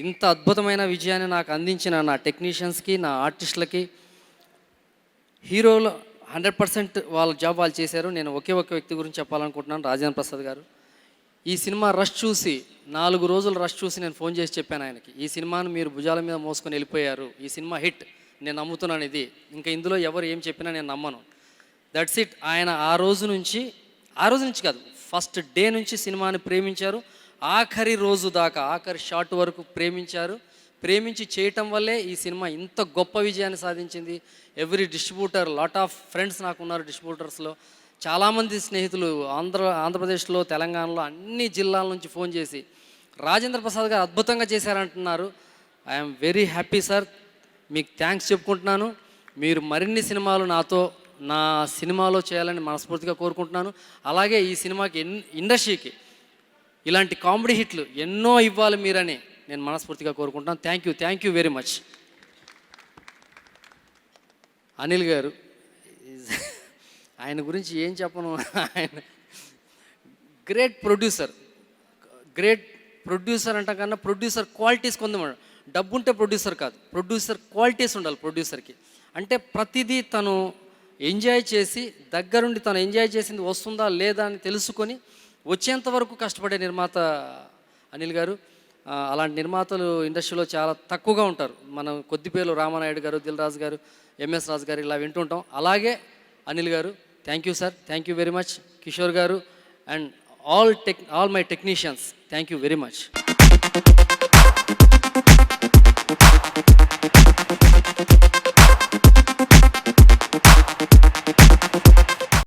ఇంత అద్భుతమైన విజయాన్ని నాకు అందించిన నా టెక్నీషియన్స్కి, నా ఆర్టిస్టులకి, హీరోలు 100% వాళ్ళ జాబ్ వాళ్ళు చేశారు. నేను ఒకే ఒక వ్యక్తి గురించి చెప్పాలనుకుంటున్నాను, రాజేంద్ర ప్రసాద్ గారు. ఈ సినిమా రష్ చూసి 4 రోజులు రష్ చూసి నేను ఫోన్ చేసి చెప్పాను ఆయనకి, ఈ సినిమాను మీరు భుజాల మీద మోసుకొని వెళ్ళిపోయారు, ఈ సినిమా హిట్, నేను నమ్ముతున్నాను ఇది, ఇంకా ఇందులో ఎవరు ఏం చెప్పినా నేను నమ్మను. That's it. ఆయన ఆ రోజు నుంచి కాదు, ఫస్ట్ డే నుంచి సినిమాని ప్రేమించారు. ఆఖరి రోజు దాకా, ఆఖరి షాట్ వరకు ప్రేమించారు. ప్రేమించి చేయటం వల్లే ఈ సినిమా ఇంత గొప్ప విజయాన్ని సాధించింది. Every distributor, lot of friends నాకు ఉన్నారు డిస్ట్రిబ్యూటర్స్లో. చాలామంది స్నేహితులు ఆంధ్రప్రదేశ్లో, తెలంగాణలో, అన్ని జిల్లాల నుంచి ఫోన్ చేసి రాజేంద్ర ప్రసాద్ గారు అద్భుతంగా చేశారంటున్నారు. ఐఎమ్ వెరీ హ్యాపీ సార్, మీకు థ్యాంక్స్ చెప్పుకుంటున్నాను. మీరు మరిన్ని సినిమాలు నా సినిమాలో చేయాలని మనస్ఫూర్తిగా కోరుకుంటున్నాను. అలాగే ఈ సినిమాకి ఇండస్ట్రీకి ఇలాంటి కామెడీ హిట్లు ఎన్నో ఇవ్వాలి మీరని నేను మనస్ఫూర్తిగా కోరుకుంటున్నాను. Thank you very much. Anil గారు, ఆయన గురించి ఏం చెప్పను. ఆయన గ్రేట్ ప్రొడ్యూసర్ అంట కన్నా ప్రొడ్యూసర్ క్వాలిటీస్ కొందమండి. డబ్బు ఉంటే ప్రొడ్యూసర్ కాదు, ప్రొడ్యూసర్ క్వాలిటీస్ ఉండాలి ప్రొడ్యూసర్కి. అంటే ప్రతిదీ తను ఎంజాయ్ చేసి, దగ్గరుండి తను ఎంజాయ్ చేసింది వస్తుందా లేదా అని తెలుసుకొని వచ్చేంత వరకు కష్టపడే నిర్మాత అనిల్ గారు. అలాంటి నిర్మాతలు ఇండస్ట్రీలో చాలా తక్కువగా ఉంటారు. మనం కొద్దిపేర్లు రామానాయుడు గారు, దిల్ రాజు గారు, ఎంఎస్ రాజు గారు ఇలా వింటుంటాం. అలాగే అనిల్ గారు. Thank you sir, thank you very much. Kishore గారు and all my technicians, thank you very much.